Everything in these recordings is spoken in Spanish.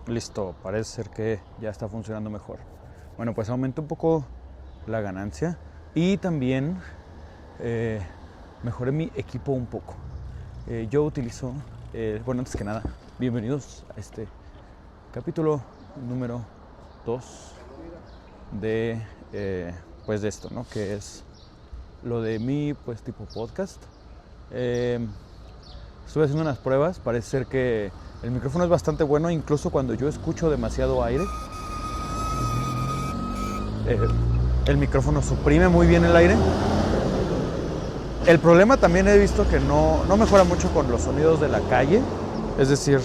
Listo, parece ser que ya está funcionando mejor. Bueno, pues aumenté un poco la ganancia y también mejoré mi equipo un poco. Yo utilizo, bueno, antes que nada, bienvenidos a este capítulo número 2 de, pues de esto, ¿no? Que es lo de mi, pues, tipo podcast. Estuve haciendo unas pruebas, parece ser que el micrófono es bastante bueno, incluso cuando yo escucho demasiado aire. El micrófono suprime muy bien el aire. El problema también he visto que no mejora mucho con los sonidos de la calle. Es decir,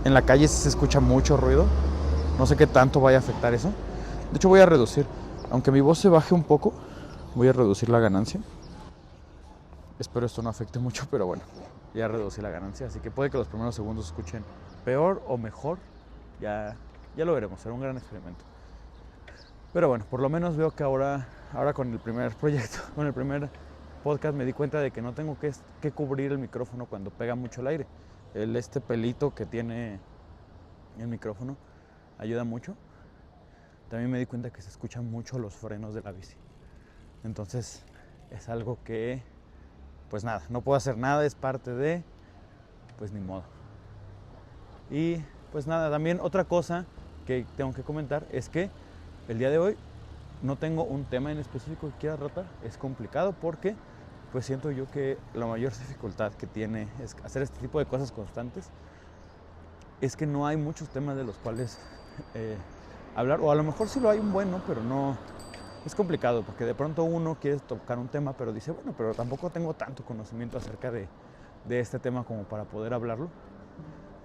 en la calle se escucha mucho ruido. No sé qué tanto vaya a afectar eso. De hecho voy a reducir, aunque mi voz se baje un poco, voy a reducir la ganancia. Espero esto no afecte mucho, pero bueno, ya reducí la ganancia. Así que puede que los primeros segundos se escuchen peor o mejor. Ya lo veremos, será un gran experimento. Pero bueno, por lo menos veo que ahora con el primer proyecto, con el primer podcast, me di cuenta de que no tengo que cubrir el micrófono cuando pega mucho el aire. Este pelito que tiene el micrófono ayuda mucho. También me di cuenta que se escuchan mucho los frenos de la bici. Entonces es algo que, pues nada, no puedo hacer nada, es parte de, pues ni modo. Y pues nada, también otra cosa que tengo que comentar es que el día de hoy no tengo un tema en específico que quiera tratar. Es complicado porque pues siento yo que la mayor dificultad que tiene es hacer este tipo de cosas constantes es que no hay muchos temas de los cuales hablar, o a lo mejor sí lo hay un bueno, pero no, es complicado porque de pronto uno quiere tocar un tema pero dice, bueno, pero tampoco tengo tanto conocimiento acerca de este tema como para poder hablarlo,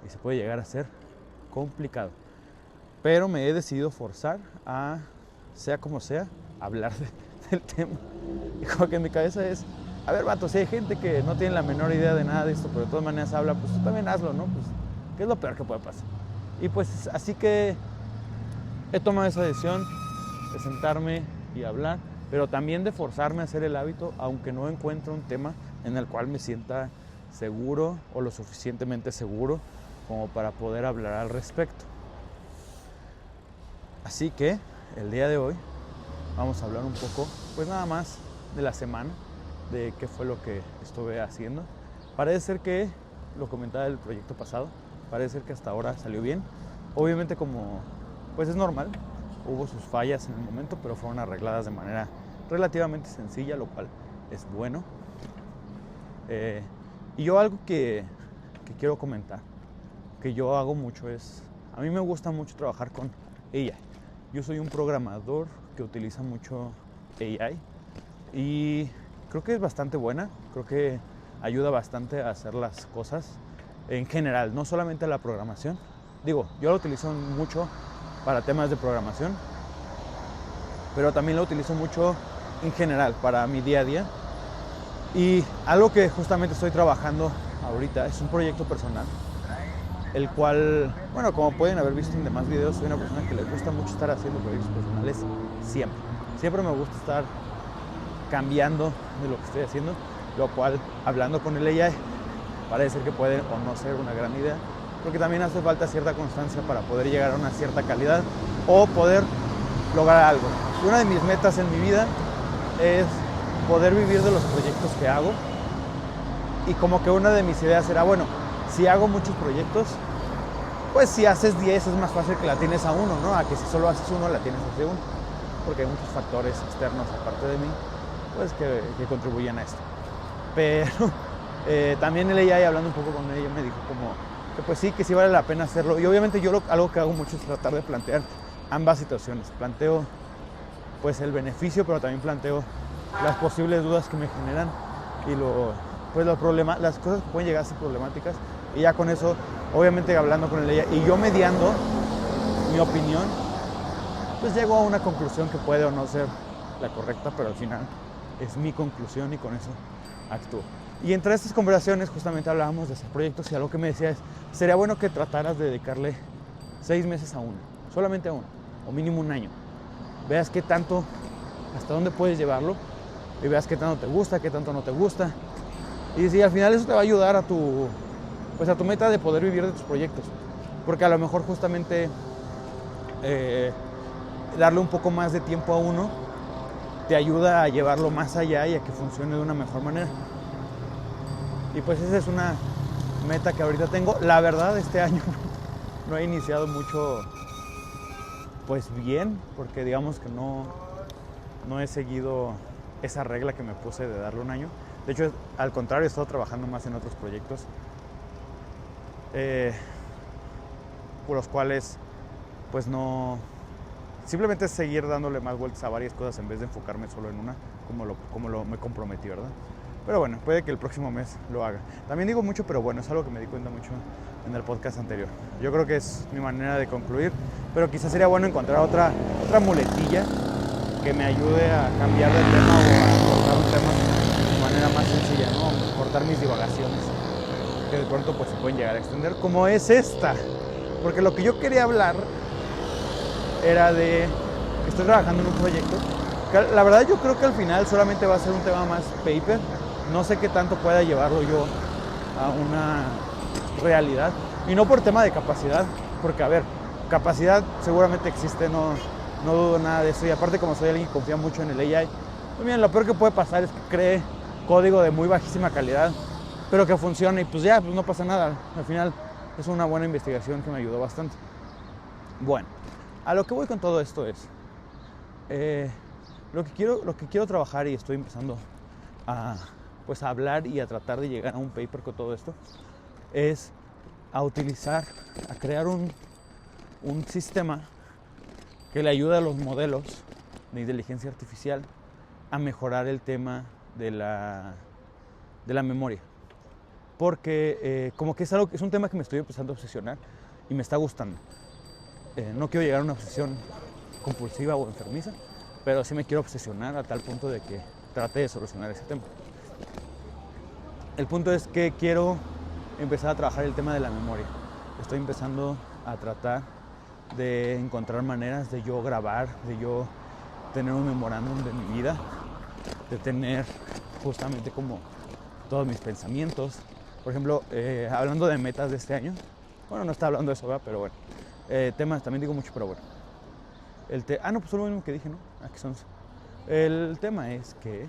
y se puede llegar a ser complicado. Pero me he decidido forzar a, sea como sea, hablar del tema. Y como que en mi cabeza es, a ver, vato, si hay gente que no tiene la menor idea de nada de esto, pero de todas maneras habla, pues tú también hazlo, ¿no? Pues, ¿qué es lo peor que puede pasar? Y pues así que he tomado esa decisión de sentarme y hablar, pero también de forzarme a hacer el hábito, aunque no encuentre un tema en el cual me sienta seguro o lo suficientemente seguro como para poder hablar al respecto. Así que el día de hoy vamos a hablar un poco, pues nada más de la semana, de qué fue lo que estuve haciendo. Parece ser que, lo comentaba el proyecto pasado, parece ser que hasta ahora salió bien. Obviamente, como pues es normal, hubo sus fallas en el momento, pero fueron arregladas de manera relativamente sencilla, lo cual es bueno. Y yo algo que quiero comentar, que yo hago mucho es, a mí me gusta mucho trabajar con AI. Yo soy un programador que utiliza mucho AI y creo que es bastante buena, creo que ayuda bastante a hacer las cosas en general, no solamente la programación. Digo, yo lo utilizo mucho para temas de programación, pero también lo utilizo mucho en general para mi día a día. Y algo que justamente estoy trabajando ahorita es un proyecto personal, el cual, bueno, como pueden haber visto en demás videos, soy una persona que le gusta mucho estar haciendo proyectos personales siempre. Siempre me gusta estar cambiando de lo que estoy haciendo, lo cual, hablando con el AI, parece ser que puede o no ser una gran idea, porque también hace falta cierta constancia para poder llegar a una cierta calidad o poder lograr algo. Y una de mis metas en mi vida es poder vivir de los proyectos que hago, y como que una de mis ideas era, bueno, si hago muchos proyectos, pues si haces 10 es más fácil que la tienes a uno, ¿no? A que si solo haces uno, la tienes hacia uno. Porque hay muchos factores externos aparte de mí, pues que contribuyen a esto. Pero también el AI, hablando un poco con ella, me dijo como que pues sí, que sí vale la pena hacerlo. Y obviamente yo algo que hago mucho es tratar de plantear ambas situaciones. Planteo pues el beneficio, pero también planteo las posibles dudas que me generan y las cosas que pueden llegar a ser problemáticas. Y ya con eso, obviamente hablando con ella y yo mediando mi opinión, pues llego a una conclusión que puede o no ser la correcta, pero al final es mi conclusión y con eso actúo. Y entre estas conversaciones justamente hablábamos de hacer proyectos y algo que me decía es, sería bueno que trataras de dedicarle 6 meses a uno, solamente a uno, o mínimo un año. Veas qué tanto, hasta dónde puedes llevarlo y veas qué tanto te gusta, qué tanto no te gusta. Y si al final eso te va a ayudar a tu meta de poder vivir de tus proyectos. porque a lo mejor justamente darle un poco más de tiempo a uno te ayuda a llevarlo más allá y a que funcione de una mejor manera. Y pues esa es una meta que ahorita tengo. La verdad, este año no he iniciado mucho pues bien, porque digamos que no he seguido esa regla que me puse de darle un año. De hecho, al contrario, he estado trabajando más en otros proyectos por los cuales pues no, simplemente es seguir dándole más vueltas a varias cosas en vez de enfocarme solo en una, como me comprometí, ¿verdad? Pero bueno, puede que el próximo mes lo haga. También digo mucho, pero bueno, es algo que me di cuenta mucho en el podcast anterior. Yo creo que es mi manera de concluir, pero quizás sería bueno encontrar otra muletilla que me ayude a cambiar de tema o a cortar un tema de manera más sencilla, ¿no? Cortar mis divagaciones, que de pronto pues se pueden llegar a extender, como es esta. Porque lo que yo quería hablar era de que estoy trabajando en un proyecto que la verdad yo creo que al final solamente va a ser un tema más paper. No sé qué tanto pueda llevarlo yo a una realidad. Y no por tema de capacidad, porque a ver, capacidad seguramente existe, no dudo nada de eso. Y aparte, como soy alguien que confía mucho en el AI, pues miren, lo peor que puede pasar es que cree código de muy bajísima calidad, pero que funcione y pues ya, pues no pasa nada. Al final es una buena investigación que me ayudó bastante. Bueno, a lo que voy con todo esto es lo que quiero trabajar, y estoy empezando a hablar y a tratar de llegar a un paper con todo esto, es a crear un sistema que le ayude a los modelos de inteligencia artificial a mejorar el tema de la memoria. Porque como que es un tema que me estoy empezando a obsesionar y me está gustando. No quiero llegar a una obsesión compulsiva o enfermiza, pero sí me quiero obsesionar a tal punto de que trate de solucionar ese tema. El punto es que quiero empezar a trabajar el tema de la memoria. Estoy empezando a tratar de encontrar maneras de yo grabar, de yo tener un memorándum de mi vida, de tener justamente como todos mis pensamientos. Por ejemplo, hablando de metas de este año, bueno, no está hablando de eso, ¿verdad? Pero bueno, temas también digo mucho, pero bueno. No, pues lo mismo que dije, ¿no? Aquí son. El tema es que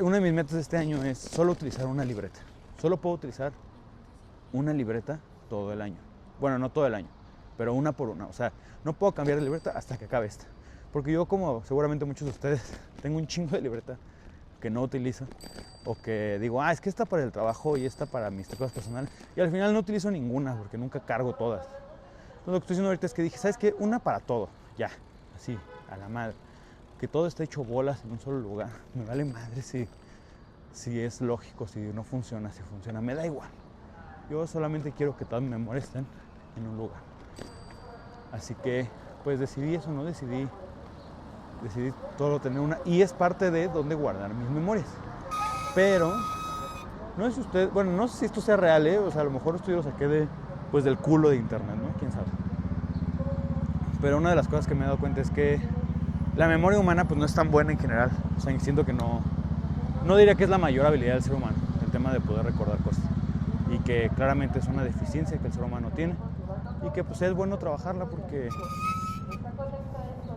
una de mis metas de este año es solo utilizar una libreta. Solo puedo utilizar una libreta todo el año. Bueno, no todo el año, pero una por una. O sea, no puedo cambiar de libreta hasta que acabe esta. Porque yo, como seguramente muchos de ustedes, tengo un chingo de libreta que no utilizo, o que digo, es que esta para el trabajo y esta para mis cosas personales, y al final no utilizo ninguna porque nunca cargo todas. Entonces lo que estoy diciendo ahorita es que dije, ¿sabes qué? Una para todo, ya, así, a la madre. Que todo esté hecho bolas en un solo lugar. Me vale madre si es lógico, si no funciona, si funciona, me da igual. Yo solamente quiero que todas mis memorias estén en un lugar. Así que, pues decidí eso, ¿no? Decidí todo tener una, y es parte de dónde guardar mis memorias. Pero no sé si no sé si esto sea real, o sea, a lo mejor esto yo lo saqué del culo de internet, ¿no? Quién sabe. Pero una de las cosas que me he dado cuenta es que la memoria humana pues no es tan buena en general. O sea, siento que no diría que es la mayor habilidad del ser humano, el tema de poder recordar cosas, y que claramente es una deficiencia que el ser humano tiene, y que pues es bueno trabajarla porque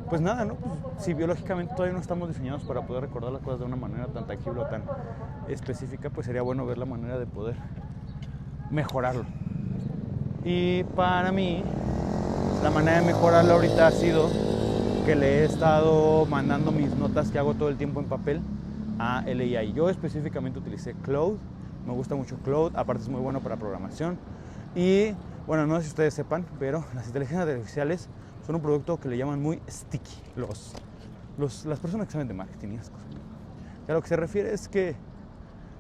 pues nada, ¿no? Pues, si biológicamente todavía no estamos diseñados para poder recordar las cosas de una manera tan tangible o tan específica, pues sería bueno ver la manera de poder mejorarlo. Y para mí, la manera de mejorarlo ahorita ha sido que le he estado mandando mis notas que hago todo el tiempo en papel a el AI. Yo específicamente utilicé Claude, me gusta mucho Claude, aparte es muy bueno para programación. Y bueno, no sé si ustedes sepan, pero las inteligencias artificiales son un producto que le llaman muy sticky, las personas que saben de marketing y esas cosas. Y a lo que se refiere es que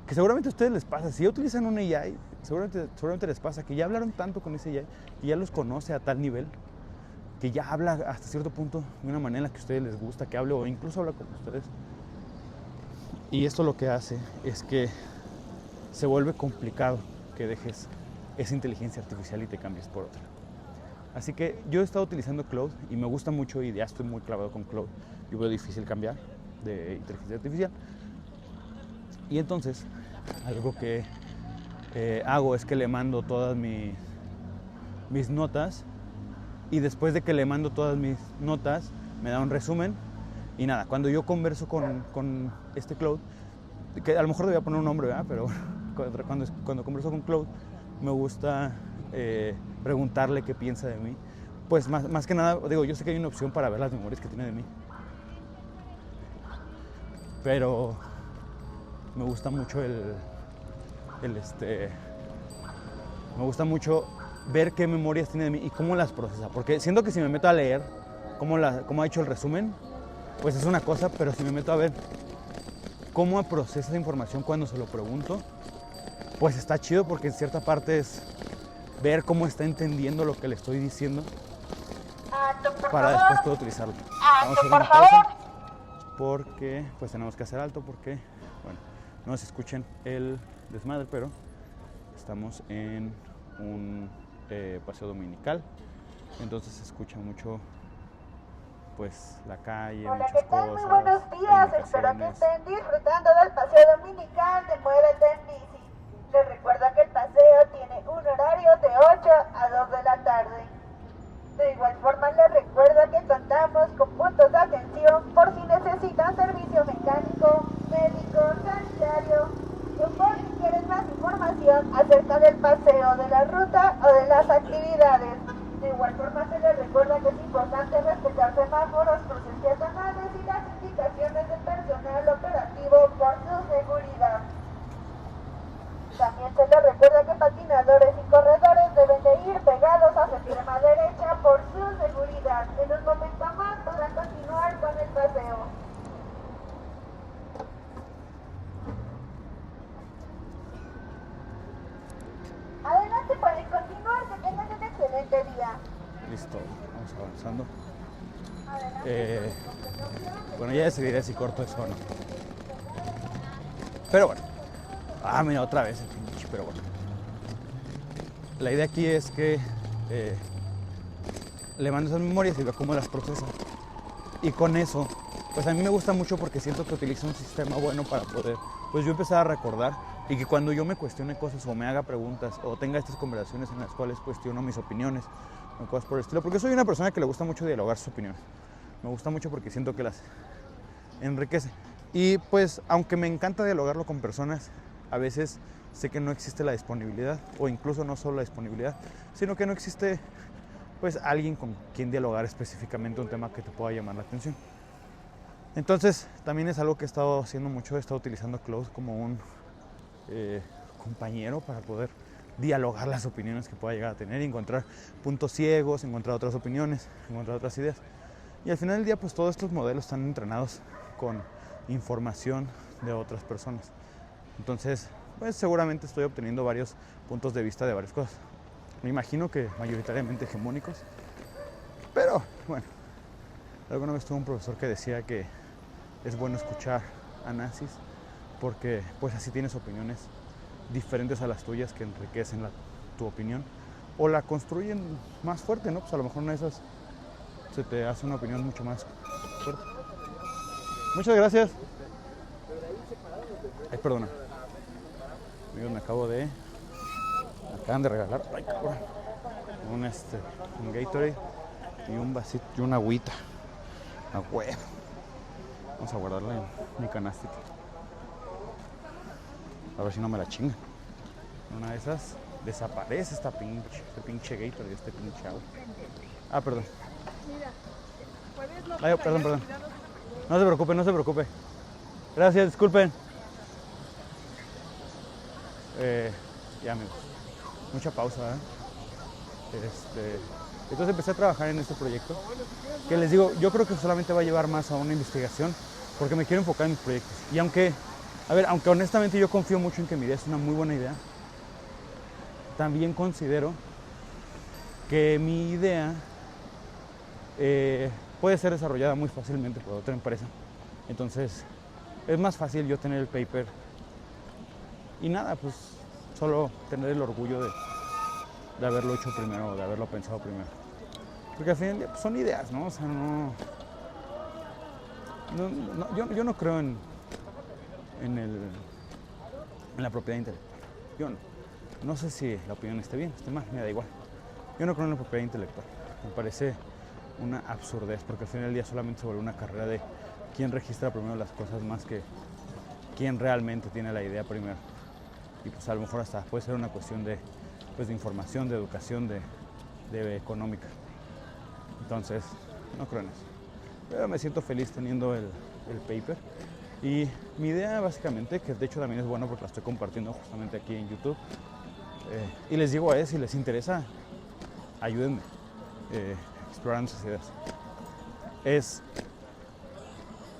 seguramente a ustedes les pasa, si ya utilizan un AI, seguramente les pasa que ya hablaron tanto con ese AI, que ya los conoce a tal nivel, que ya habla hasta cierto punto de una manera en la que a ustedes les gusta que hable, o incluso habla con ustedes. Y esto lo que hace es que se vuelve complicado que dejes esa inteligencia artificial y te cambies por otra. Así que yo he estado utilizando Claude y me gusta mucho, y ya estoy muy clavado con Claude. Yo veo difícil cambiar de inteligencia artificial. Y entonces, algo que hago es que le mando todas mis notas, y después de que le mando todas mis notas me da un resumen. Y nada, cuando yo converso con este Claude, que a lo mejor debía poner un nombre, ¿verdad? Pero cuando converso con Claude, me gusta preguntarle qué piensa de mí. Pues más que nada, digo, yo sé que hay una opción para ver las memorias que tiene de mí, pero me gusta mucho me gusta mucho ver qué memorias tiene de mí y cómo las procesa, porque siento que si me meto a leer cómo ha hecho el resumen, pues es una cosa, pero si me meto a ver cómo procesa esa información cuando se lo pregunto, pues está chido, porque en cierta parte es ver cómo está entendiendo lo que le estoy diciendo para después poder utilizarlo. Vamos a hacer una pausa porque pues tenemos que hacer alto, porque bueno, no se escuchen el desmadre, pero estamos en un paseo dominical, entonces se escucha mucho pues la calle, hola, muchas ¿qué tal? cosas. Muy buenos días, espero que estén disfrutando del paseo dominical de Muévete en Bici. Les recuerdo que el paseo tiene un horario de 8 a 2 de la tarde. De igual forma les recuerdo que contamos con puntos de atención por si necesitan servicio mecánico, médico, sanitario, o por si quieren más información acerca del paseo, de la ruta o de las actividades. De igual forma se les recuerda que es importante respetar semáforos, cruces peatonales y las indicaciones del personal operativo por su seguridad. También se les recuerda que patinadores y corredores deben de ir pegados a su extrema derecha por su seguridad. En un momento más podrán continuar con el paseo. Adelante, pueden continuar, que tengan un excelente día. Listo, vamos avanzando. Bueno, ya decidiré si corto eso o no. Pero bueno. Mira, otra vez el pinche, pero bueno. La idea aquí es que le mando esas memorias y veo cómo las procesa. Y con eso, pues a mí me gusta mucho porque siento que utiliza un sistema bueno para poder, pues yo empezar a recordar, y que cuando yo me cuestione cosas o me haga preguntas o tenga estas conversaciones en las cuales cuestiono mis opiniones o cosas por el estilo, porque soy una persona que le gusta mucho dialogar sus opiniones. Me gusta mucho porque siento que las enriquece. Y pues aunque me encanta dialogarlo con personas, a veces sé que no existe la disponibilidad, o incluso no solo la disponibilidad, sino que no existe pues alguien con quien dialogar específicamente un tema que te pueda llamar la atención. Entonces también es algo que he estado haciendo mucho, he estado utilizando Claude como un compañero para poder dialogar las opiniones que pueda llegar a tener y encontrar puntos ciegos, encontrar otras opiniones, encontrar otras ideas. Y al final del día pues todos estos modelos están entrenados con información de otras personas. Entonces pues seguramente estoy obteniendo varios puntos de vista de varias cosas. Me imagino que mayoritariamente hegemónicos, pero bueno, alguna vez tuve un profesor que decía que es bueno escuchar a nazis porque pues así tienes opiniones diferentes a las tuyas que enriquecen tu opinión o la construyen más fuerte, ¿no? Pues a lo mejor una de esas se te hace una opinión mucho más fuerte. Muchas gracias. Ay, perdona. Amigos, me acaban de regalar un Gatorade y un vasito y una agüita. A huevo. Vamos a guardarla en mi canastita. A ver si no me la chingan. Una de esas desaparece este pinche Gatorade, este pinche agua. Perdón. Perdón. No se preocupe. Gracias, disculpen. Ya, amigos. Mucha pausa, Entonces empecé a trabajar en este proyecto, que les digo, yo creo que solamente va a llevar más a una investigación, porque me quiero enfocar en mis proyectos. Y aunque honestamente yo confío mucho en que mi idea es una muy buena idea, también considero que mi idea puede ser desarrollada muy fácilmente por otra empresa. Entonces es más fácil yo tener el paper y nada, pues solo tener el orgullo de haberlo hecho primero, de haberlo pensado primero. Porque al final pues son ideas, ¿no? O sea, yo no creo en la propiedad intelectual. Yo no. No sé si la opinión esté bien, esté mal, me da igual. Yo no creo en la propiedad intelectual. Me parece una absurdez, porque al final del día solamente se vuelve una carrera de quién registra primero las cosas más que quién realmente tiene la idea primero. Y pues a lo mejor hasta puede ser una cuestión de, pues, de información, de educación, de económica. Entonces, no creo en eso. Pero me siento feliz teniendo el paper. Y mi idea básicamente, que de hecho también es bueno porque la estoy compartiendo justamente aquí en YouTube, y les digo si les interesa, ayúdenme explorando esas ideas. Es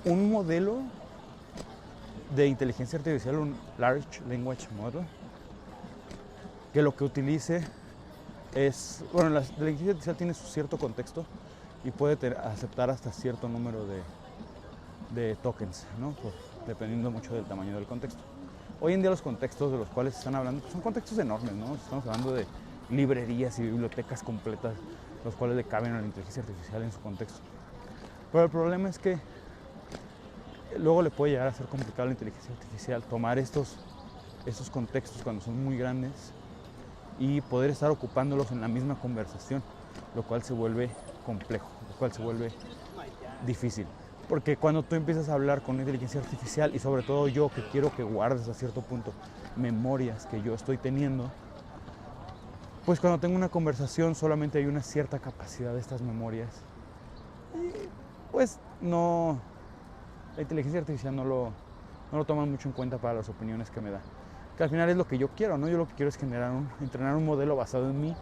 un modelo de inteligencia artificial, un Large Language Model, que lo que utilice es, bueno, la inteligencia artificial tiene su cierto contexto y puede aceptar hasta cierto número de tokens, ¿no? Dependiendo mucho del tamaño del contexto. Hoy en día los contextos de los cuales están hablando pues son contextos enormes, ¿no? Estamos hablando de librerías y bibliotecas completas, los cuales le caben a la inteligencia artificial en su contexto. Pero el problema es que luego le puede llegar a ser complicado a la inteligencia artificial tomar estos contextos cuando son muy grandes y poder estar ocupándolos en la misma conversación, lo cual se vuelve complejo, lo cual se vuelve difícil. Porque cuando tú empiezas a hablar con inteligencia artificial, y sobre todo yo que quiero que guardes a cierto punto memorias que yo estoy teniendo, pues cuando tengo una conversación solamente hay una cierta capacidad de estas memorias. Y pues no, la inteligencia artificial no lo toma mucho en cuenta para las opiniones que me da. Que al final es lo que yo quiero, ¿no? Yo lo que quiero es entrenar un modelo basado en mí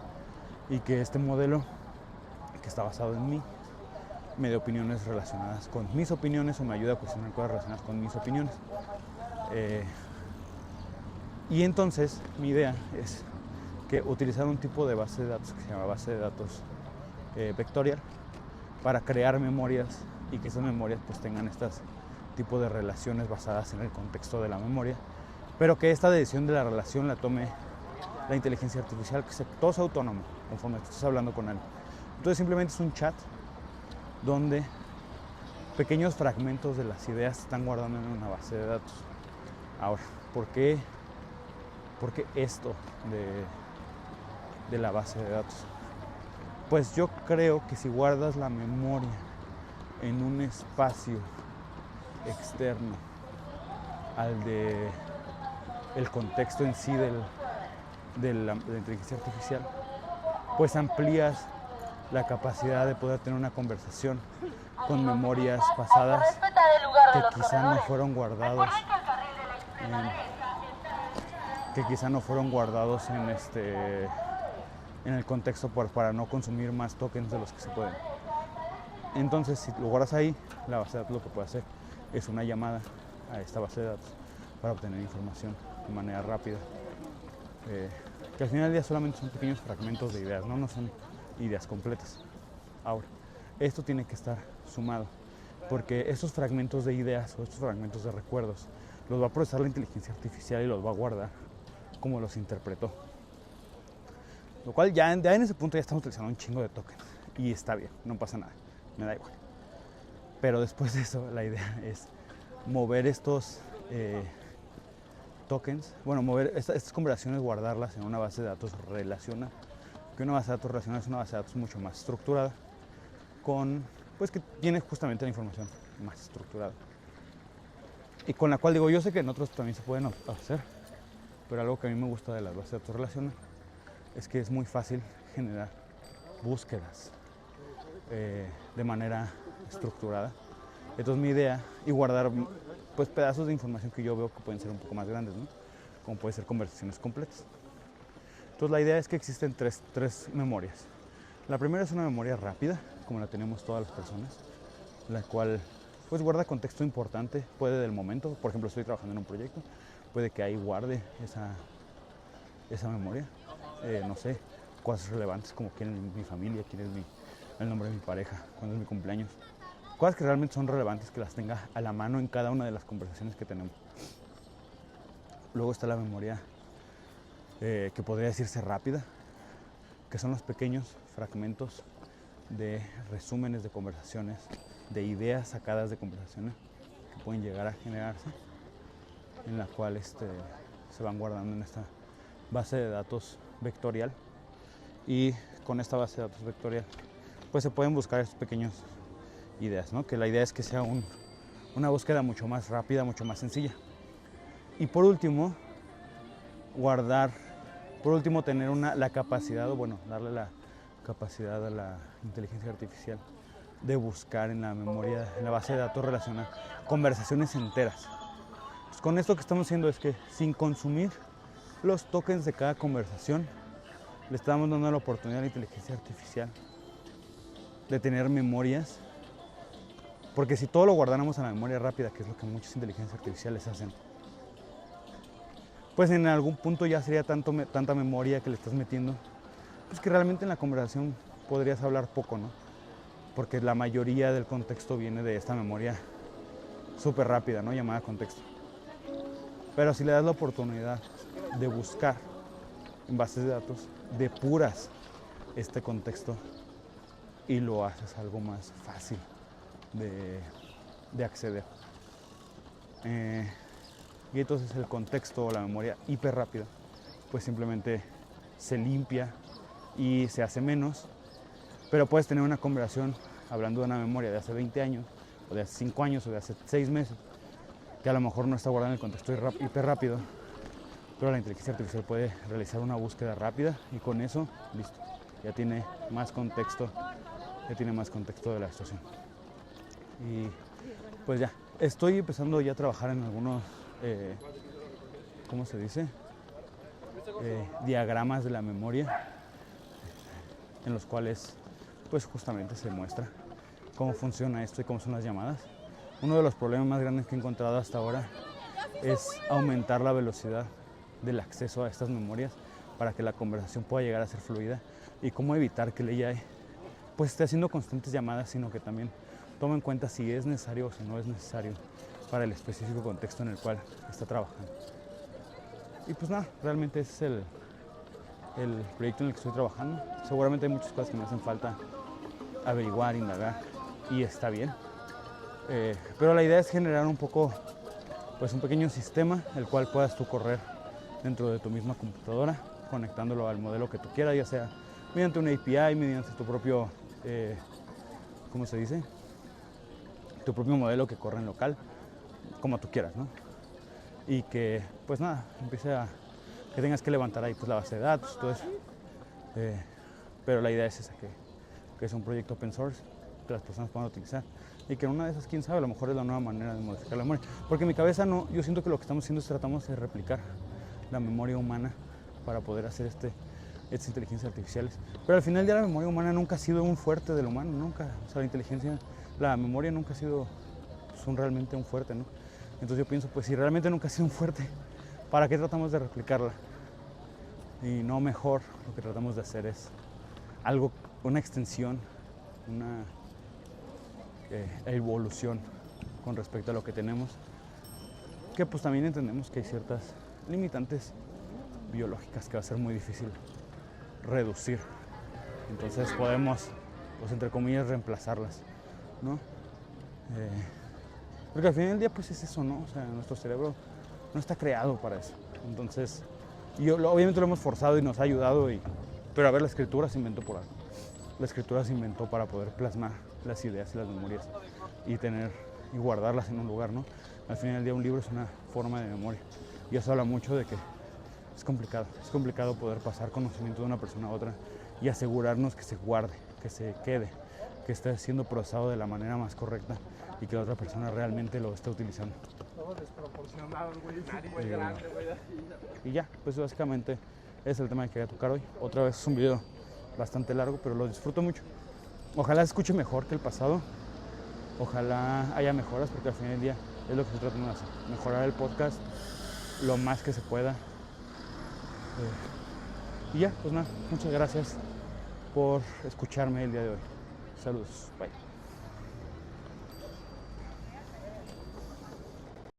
y que este modelo que está basado en mí me dé opiniones relacionadas con mis opiniones o me ayude a cuestionar cosas relacionadas con mis opiniones. Y entonces mi idea es que utilizar un tipo de base de datos que se llama base de datos vectorial para crear memorias y que esas memorias pues tengan estos tipos de relaciones basadas en el contexto de la memoria, pero que esta decisión de la relación la tome la inteligencia artificial, que todo sea autónomo conforme estás hablando con él. Entonces simplemente es un chat donde pequeños fragmentos de las ideas se están guardando en una base de datos. Ahora, ¿por qué esto de la base de datos? Pues yo creo que si guardas la memoria en un espacio externo al de el contexto en sí de la inteligencia artificial, pues amplías la capacidad de poder tener una conversación con memorias pasadas que quizá no fueron guardados en el contexto para no consumir más tokens de los que se pueden. Entonces, si lo guardas ahí, la base de datos lo que puede hacer es una llamada a esta base de datos para obtener información de manera rápida. Que al final del día solamente son pequeños fragmentos de ideas, no son ideas completas. Ahora, esto tiene que estar sumado, porque estos fragmentos de ideas o estos fragmentos de recuerdos los va a procesar la inteligencia artificial y los va a guardar como los interpretó. Lo cual ya en ese punto ya estamos utilizando un chingo de tokens y está bien, no pasa nada, me da igual. Pero después de eso, la idea es mover estos tokens, mover estas conversaciones, guardarlas en una base de datos relacional. Que una base de datos relacional es una base de datos mucho más estructurada, pues que tiene justamente la información más estructurada. Y con la cual yo sé que en otros también se pueden hacer, pero algo que a mí me gusta de las bases de datos relacionales es que es muy fácil generar búsquedas de manera estructurada. Entonces mi idea y guardar pues pedazos de información que yo veo que pueden ser un poco más grandes, ¿no? Como puede ser conversaciones completas. Entonces la idea es que existen tres memorias. La primera es una memoria rápida, como la tenemos todas las personas, la cual pues guarda contexto importante, puede del momento. Por ejemplo, estoy trabajando en un proyecto, puede que ahí guarde esa memoria. No sé, cosas relevantes como quién es mi familia, quién es el nombre de mi pareja, cuándo es mi cumpleaños. Cosas que realmente son relevantes, que las tenga a la mano en cada una de las conversaciones que tenemos. Luego está la memoria que podría decirse rápida, que son los pequeños fragmentos de resúmenes de conversaciones, de ideas sacadas de conversaciones que pueden llegar a generarse, en la cual se van guardando base de datos vectorial, y con esta base de datos vectorial pues se pueden buscar estas pequeñas ideas, ¿no? Que la idea es que sea una búsqueda mucho más rápida, mucho más sencilla. Y por último, tener la capacidad, o bueno, darle la capacidad a la inteligencia artificial de buscar en la memoria, en la base de datos relacional, conversaciones enteras. Pues con esto que estamos haciendo es que sin consumir los tokens de cada conversación, le estamos dando la oportunidad a la inteligencia artificial de tener memorias, porque si todo lo guardáramos en la memoria rápida, que es lo que muchas inteligencias artificiales hacen, pues en algún punto ya sería tanta memoria que le estás metiendo, pues que realmente en la conversación podrías hablar poco, ¿no? Porque la mayoría del contexto viene de esta memoria súper rápida, ¿no? Llamada contexto. Pero si le das la oportunidad de buscar en bases de datos, depuras este contexto y lo haces algo más fácil de acceder. Y entonces el contexto o la memoria hiper rápida pues simplemente se limpia y se hace menos, pero puedes tener una conversación hablando de una memoria de hace 20 años o de hace 5 años o de hace 6 meses que a lo mejor no está guardada en el contexto hiper rápido, pero la inteligencia artificial puede realizar una búsqueda rápida y con eso, listo, ya tiene más contexto de la situación. Y pues ya, estoy empezando ya a trabajar en algunos, ¿cómo se dice? Diagramas de la memoria, en los cuales pues justamente se muestra cómo funciona esto y cómo son las llamadas. Uno de los problemas más grandes que he encontrado hasta ahora es aumentar la velocidad del acceso a estas memorias para que la conversación pueda llegar a ser fluida, y cómo evitar que el AI pues esté haciendo constantes llamadas, sino que también tome en cuenta si es necesario o si no es necesario para el específico contexto en el cual está trabajando. Y pues nada, realmente ese es el proyecto en el que estoy trabajando. Seguramente hay muchas cosas que me hacen falta averiguar, indagar, y está bien. Pero la idea es generar un pequeño sistema el cual puedas tú correr dentro de tu misma computadora, conectándolo al modelo que tú quieras, ya sea mediante una API, mediante tu propio, ¿cómo se dice? Tu propio modelo que corre en local, como tú quieras, ¿no? Y que, pues nada, que tengas que levantar ahí pues la base de datos, todo eso. Pero la idea es esa, que es un proyecto open source que las personas puedan utilizar, y que en una de esas, quién sabe, a lo mejor es la nueva manera de modificar la memoria. Porque en mi cabeza yo siento que lo que estamos haciendo es tratamos de replicar la memoria humana para poder hacer estas inteligencias artificiales. Pero al final ya la memoria humana nunca ha sido un fuerte del humano, nunca. O sea, la memoria nunca ha sido realmente un fuerte, ¿no? Entonces yo pienso, pues si realmente nunca ha sido un fuerte, ¿para qué tratamos de replicarla? Y no, mejor lo que tratamos de hacer es una extensión, una evolución con respecto a lo que tenemos, que pues también entendemos que hay ciertas limitantes biológicas que va a ser muy difícil reducir. Entonces podemos, pues entre comillas, reemplazarlas, ¿no? Porque al final del día pues es eso, ¿no? O sea, nuestro cerebro no está creado para eso. Entonces, obviamente lo hemos forzado y nos ha ayudado, pero a ver, la escritura se inventó por algo. La escritura se inventó para poder plasmar las ideas y las memorias y guardarlas en un lugar, ¿no? Al final del día un libro es una forma de memoria, y eso habla mucho de que es complicado poder pasar conocimiento de una persona a otra y asegurarnos que se guarde, que se quede, que esté siendo procesado de la manera más correcta y que la otra persona realmente lo esté utilizando. Todos desproporcionados, güey, muy grande, güey. Y ya, pues básicamente es el tema que quería tocar hoy. Otra vez es un video bastante largo, pero lo disfruto mucho. Ojalá se escuche mejor que el pasado. Ojalá haya mejoras, porque al final del día es lo que estoy tratando de hacer. Mejorar el podcast lo más que se pueda. Y ya, pues nada, muchas gracias por escucharme el día de hoy. Saludos, bye.